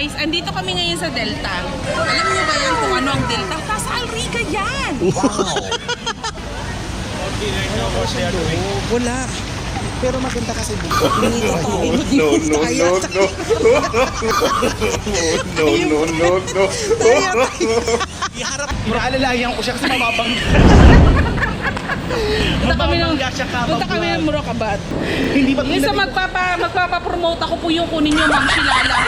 guys, andito kami ngayon sa Delta. Alam niyo ba yan kung ano ang Delta? Nasa Alrica yan! Wow! Wala. Pero maganda kasi dito. Dito tayo. No, no, no, no. No, no, no, no. Iharap. Muraalalayan ko siya kasi mamabang. Punta kami ng Murakabat. Hindi ba Minsan magpapapromote ako po yung kunin nyo, Ma'am Shilala.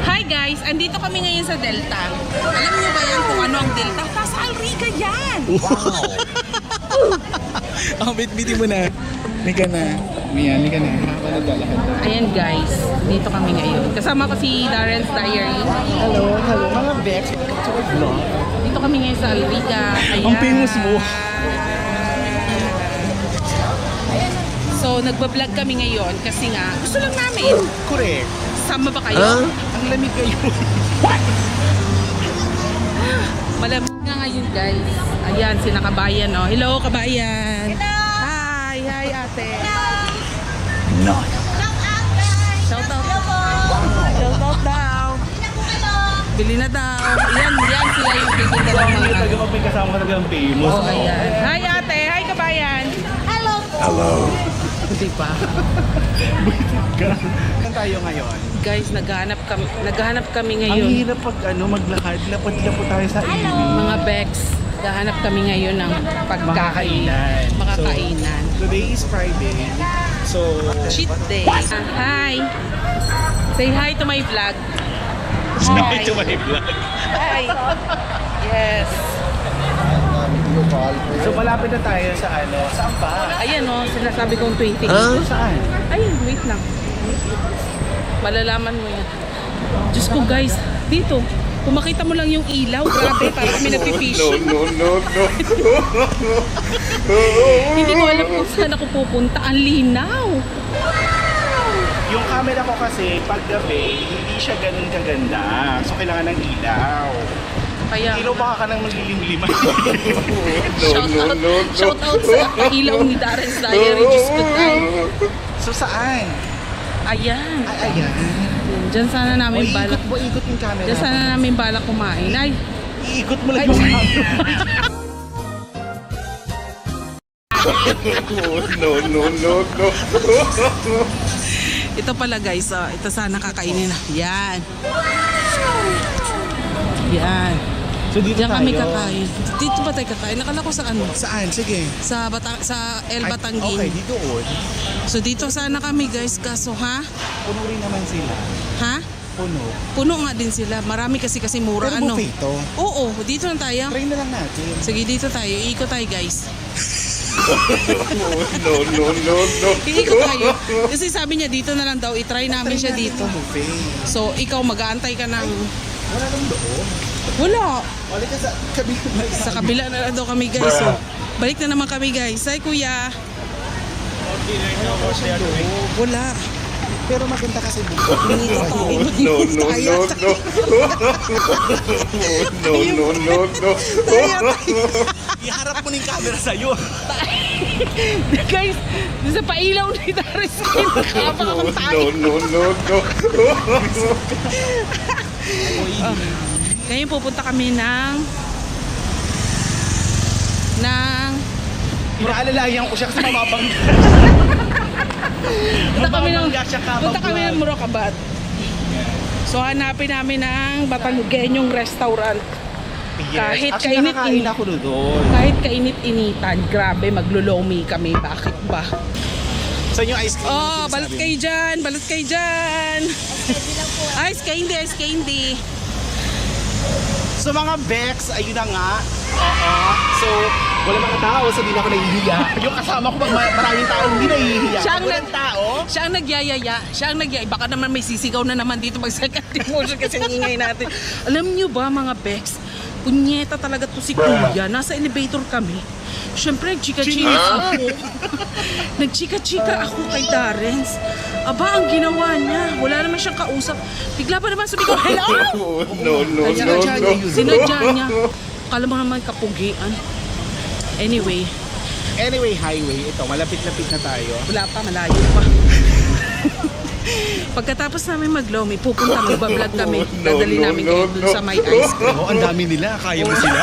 Hi guys, andito kami ngayon sa Delta. Alam niyo ba yan kung ano ang Delta? Nasa Alrica yan! Wow! Oh, bit-bitin mo na. Nika na. Miyan, nika na. Lahat. Ayan guys, dito kami ngayon. Kasama ko si Darren's Diary. Hello, hello. Mga Bex. Vlog. Dito kami ngayon sa Alrica. Ayan. Ang famous mo. So, nagbablog kami ngayon kasi nga, gusto lang namin. Correct. Sama ba kayo? Ang lamig kayo. Malamig nga ngayon guys. Ayan, sina Kabayan, oh. Hello, Kabayan. Hello. Hi, hi ate. No. Shout out. Shout out daw. Bili na daw. Yan sila yung titinda ng mga. Talaga pag may kasama ka talagang famous. Oh, ayan. Hi ate, hi Kabayan. Hello. Hindi pa. Saan tayo ngayon? Guys, naghahanap kami Ang ngayon. hirap pag maglakad. Lapad-lapad tayo sa init. Mga Bex, naghahanap kami ngayon ng pagkakainan. Makakainan. So, today is Friday. So, Cheat day. Hi. Say hi to my vlog. Hi to my vlog. Hi. Yes. So, malapit na tayo sa saan ba? Ayan o, sinasabi kong 20. Saan? Ayun, wait lang. Malalaman mo yan. Diyos ko guys, dito. Kung makita mo lang yung ilaw, grabe, parang kami nagpipishing. No, no, no. Hindi ko alam kung saan ako pupunta. Ang linaw. Yung camera ko kasi, pag gabi, hindi siya ganun kaganda. So, kailangan ng ilaw. Kaya, Ilaw baka ka nang maglilim-liman. shout out sa ilaw ni Darren's Diary. Diyos ko tayo. So, saan? Ayan. Ay, ayan. Diyan sana namin balak. Ikot yung camera. Diyan sana namin balak kumain. Ay, Iikot mo lang yung camera. No, no, no, no. ito pala guys. Ito sana kakainin na. Yan. Yan. So, dito Diyan tayo. kami kakain. Dito ba tayo kakain? Nakala ko sa ano? Saan? Sige. Sa El Batanguin. Okay, dito on. So dito sana kami guys. Kaso ha? Puno rin naman sila. Ha? Puno. Puno nga din sila. Marami kasi mura. Pero buffet to. Oo, dito na tayo. Try na lang natin. Sige, dito tayo. Iikot tayo guys. No, no, no, no. Iikot tayo. Kasi sabi niya dito na lang daw. I-try namin siya dito. Buffet. So ikaw mag-aantay ka ng... Wala nang doon. Wala. Wala ka sa kabila. Sa kabila na lang daw kami guys. So, balik na naman kami guys. Hi kuya. Wala. Pero maganda kasi dito. Dito tayo. No, no, no, no. No, no, no, no. Iharap mo na yung camera sa'yo. Guys, doon sa pailaw ni Darren's Kapag akong tayo. No, no, no, no. Ngayon pupunta kami ng Muraalalayan ko siya kasi mamabang. punta kami ng Murakabat. So hanapin namin ng Batanggenyong restaurant. Kahit Actually, nakakain kainit-init. ako doon. Kahit kainit-initan, grabe maglulomi kami. Bakit ba? Saan yung ice cream? Oh, balat kayo dyan, balat kayo dyan. Ice candy, ice candy. So mga Bex, ayun na nga. So, wala mga tao, so di na ako nahihiya. Yung kasama ko, maraming tao, hindi nahihiya. Siya ang Walang tao. Siya ang nagyayaya. Siya ang nagyayaya. Baka naman may sisigaw na naman dito pag second emotion kasi ang ingay natin. Alam niyo ba mga Bex, punyeta talaga to si Kuya. Nasa elevator kami. Siyempre, nagchika-chika ako. Nagchika-chika ako kay Darren's. Aba, ang ginawa niya. Wala naman siyang kausap. Bigla pa naman sabi ko, hello! No, no, Kaya no, no. sinadya niya. Kala mo naman kapugian. Anyway, Anyway, highway. Ito, malapit-lapit na tayo. wala pa, malayo pa. Pagkatapos namin mag-Lomi, pupunta, magbablog kami. Dadali namin kayo dun sa may ice cream. Oo, ang dami nila. Kaya mo sila?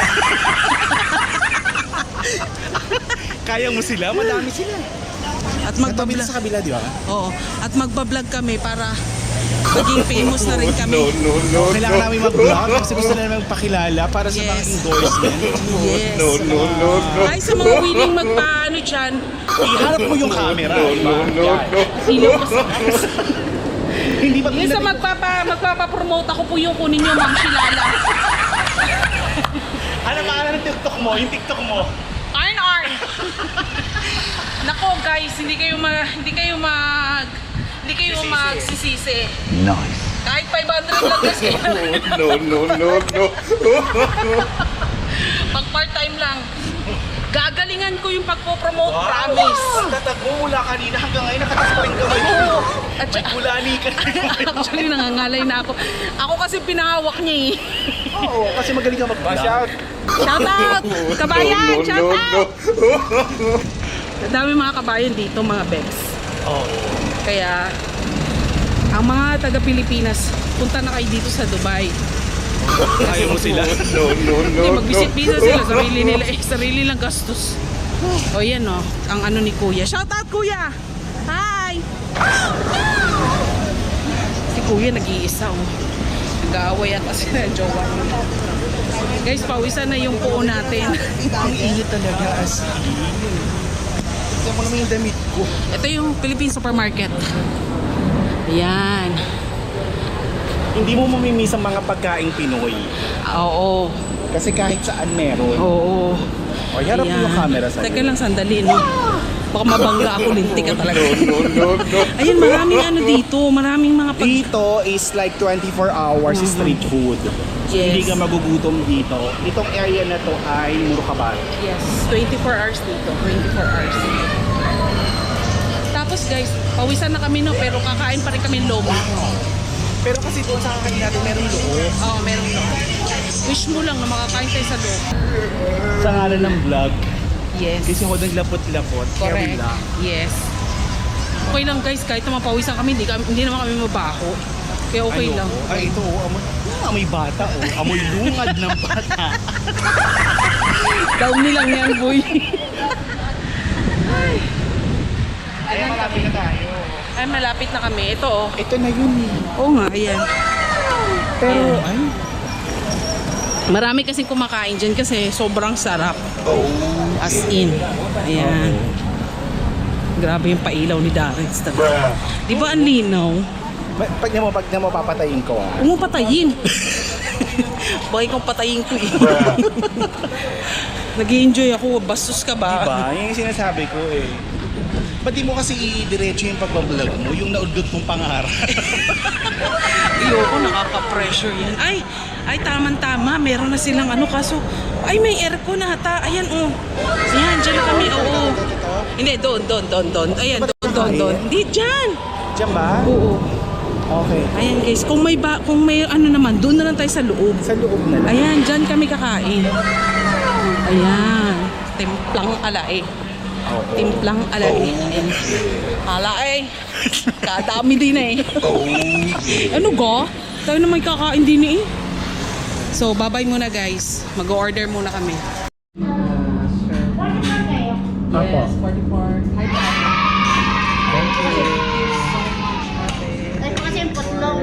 Kaya mo sila? Madami sila. At Magbablog magbablog. sa kabila, di ba? Oo. At magbablog kami para maging famous na rin kami. No, no, no, Kailangan no. namin mag-vlog kasi gusto na namin magpakilala para sa mga Yes. endorsement. Yes. No, no, no, no. Ay, sa mga willing magpaano dyan, Iharap mo yung camera. No, di ba? no, no, Yan. no. ilaw ko sa... Hindi ba Yung sa magpapapromote ako po yung kunin nyo, Ma'am Shilala. Ano pangalan ng TikTok mo? Yung TikTok mo? Arn Arn! Nako guys, hindi kayo magsisisi. Nice. Kahit 500 lang guys kayo. No, no, no, no. Pag part-time lang. Gagalingan ko yung pagpo-promote, promise. Ang tatag mo mula kanina hanggang ngayon nakatas pa rin kamay mo. Oo. At May kulani ka na. actually, nangangalay na ako. Ako kasi pinahawak niya eh. Oo, kasi magaling ka mag-vlog. Shout out! Kabayan! No, no, Shout no, out! Ang dami mga kabayan dito, mga Bex. Oo. Kaya, ang mga taga-Pilipinas, punta na kayo dito sa Dubai. Kaya mo sila. No, no, no, Hindi, no. mag-visit-visit sila. Sarili lang gastos. O yan o, ang ano ni Kuya. Shout out Kuya! Hi! Si Kuya nag-iisa o. Nag-aaway at kasi na jowa niya. Guys, pawisan na yung puo natin. Ang init talaga as in. Tignan mo naman yung damit ko. Ito yung Philippine Supermarket. Ayan. Hindi mo mamimiss ang mga pagkaing Pinoy. Oo. Kasi kahit saan meron. Oo. O, harap mo yung camera sa'yo. Teka lang, sandali, no? Baka mabangga ako, linti ka talaga. No, no, no. Ayun, maraming ano dito, maraming mga Dito is like 24 hours street food. So, Yes. hindi ka magugutom dito. Itong area na to ay Murukabat. Yes, 24 hours dito, 24 hours. Tapos guys, pawisan na kami no, pero kakain pa rin kami lomo. Pero kasi doon sa kakain natin meron loob. Oo, meron lomo. Wish mo lang na makakain tayo sa loob. Sa ngalan ng vlog, Yes. kasi ako naglapot-lapot, carry Correct. lang. Yes. Okay lang guys, kahit na mapawisan kami, hindi naman kami mabaho. Kaya okay lang. Ay, ito, amoy bata, amoy lungad ng bata. Down nilang yan, boy. Ay, malapit na tayo. Ay, malapit na kami. Ito, oh. Ito na yun eh. Oo nga, ayan. Pero, Ayan. ay, Marami kasing kumakain dyan kasi sobrang sarap. As in. Ayan. Grabe yung pailaw ni Darren. Di ba ang linaw? pag na mo papatayin ko ah. Huwag mo patayin. Bakit kong patayin ko eh. Nag-i-enjoy ako. Bastos ka ba? Diba? Yan yung sinasabi ko eh. Ba't di mo kasi i-diretso yung pagbablog mo, yung naudot mong pangarap? Ayoko, nakaka-pressure yan. Ay, tama-tama. Meron na silang ano, kaso, ay, may aircon na ata. Ayan, oh. Ayan, dyan na kami, oo. Hindi, doon. Ayan, doon. Hindi, dyan. Diyan ba? Oo. Okay. Ayan, guys. Kung may ano naman, doon na lang tayo sa loob. Sa loob na lang. Ayan, dyan kami kakain. Ayan. Timplang alae. Timplang alae. Ayan. Alae. Kadami din eh. Ano ga? Tayo na may kakain din eh. So, bye-bye muna guys. Mag-order muna kami. Yes, 44. Hi, Thank you. Ito kasi yung putlong.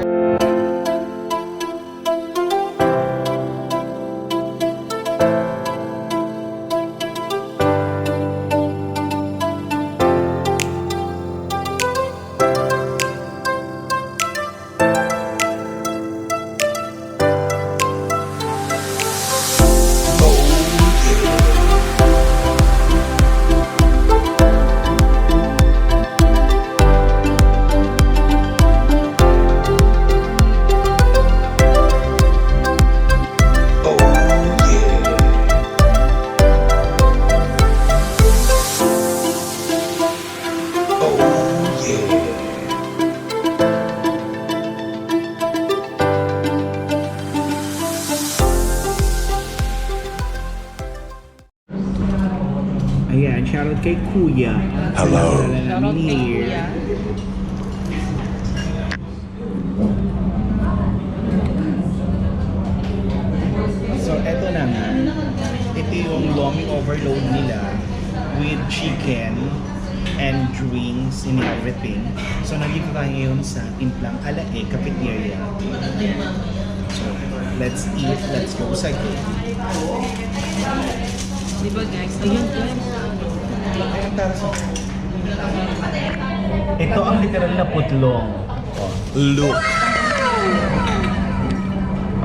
shoutout kay Kuya. Hello. Shoutout kay Kuya. So, eto na nga. Ito yung lomi overload nila with chicken and drinks and everything. So, nandito tayo ngayon sa Timplang Alae Cafeteria. So, let's eat. Let's go sa game. Diba guys? Ayun guys. Ito ang literal na putlong. Look.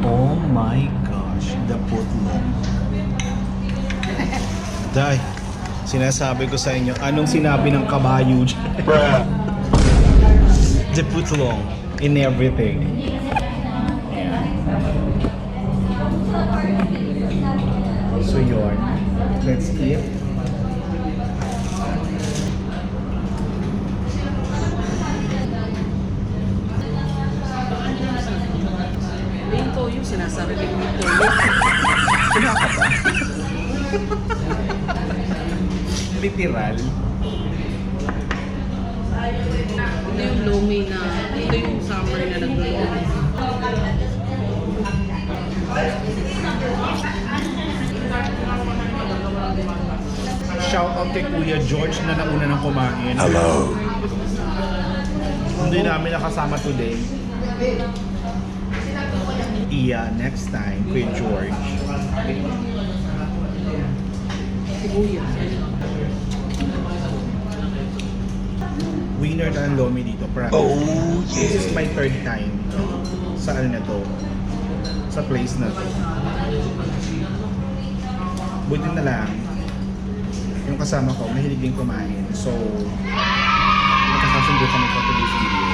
Oh my gosh, the putlong. Day, sinasabi ko sa inyo, anong sinabi ng kabayo dyan? The putlong in everything. So yun, let's eat. Yung toyo, sinasabi ko yung toyo. Sila ka ba? Literal. Ito yung lomi na, ito yung summer na nag-lomi. Shout out kay Kuya George na nauna ng kumain. Hello. Hindi namin nakasama today. Iya, next time, Kuya George. Sibuyas. Winner na ang lomi dito, promise. Oh, This is yeah. my third time sa ano na to. Sa place na to. Buti na lang, yung kasama ko, mahilig din kumain. So, nakakasundo kami for today's video.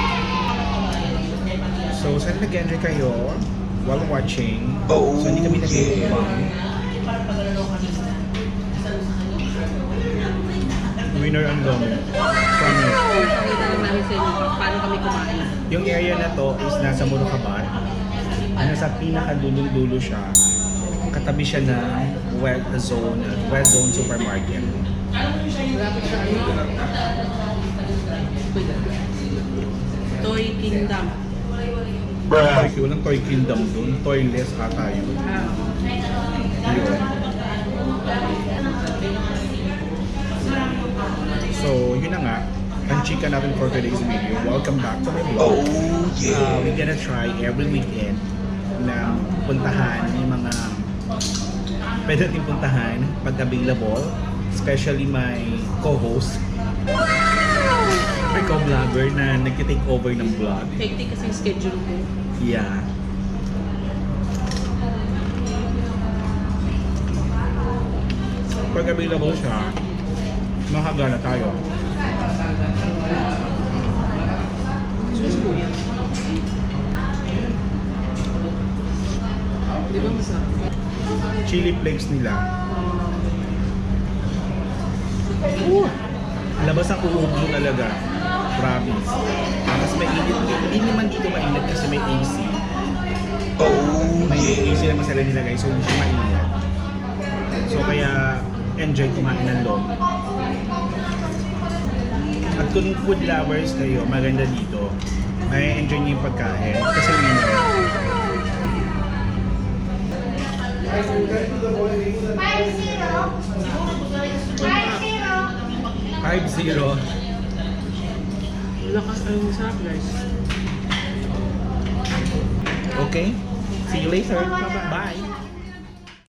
So, sana nag-enjoy kayo while watching. Oh, So, hindi kami nag-iibang. Winner ang lomi. Promise. Pakita lang namin sa inyo paano kami kumain. Yung area na to is nasa Murukabat. Nasa pinakadulong-dulo siya. Katabi siya ng West Zone Supermarket. Toy Kingdom. Toy, walang Toy Kingdom dun. Toyless ata yun. Ah, Yun. So, yun na nga. Ang chika natin for today's video. Welcome back to my vlog. Oh, yeah. We're gonna try every weekend na puntahan yung mga pwede natin puntahan pag available, especially my co-host, my co-vlogger na nag-take over ng vlog. hectic kasi yung schedule ko. Yeah. Pag available siya, makagana tayo. Di ba masarap? Chili flakes nila. Labas ang uog mo talaga. Promise. Mas mainit. Hindi naman dito mainit kasi may AC. Oh, May yeah. AC naman sila nilagay so hindi siya mainit. So kaya enjoy kumain ng loob. At kung food lovers kayo, maganda dito. May enjoy niyo yung pagkain kasi winner. 5-0. Lakas ang masarap guys. Okay? See you later. Bye-bye. Bye.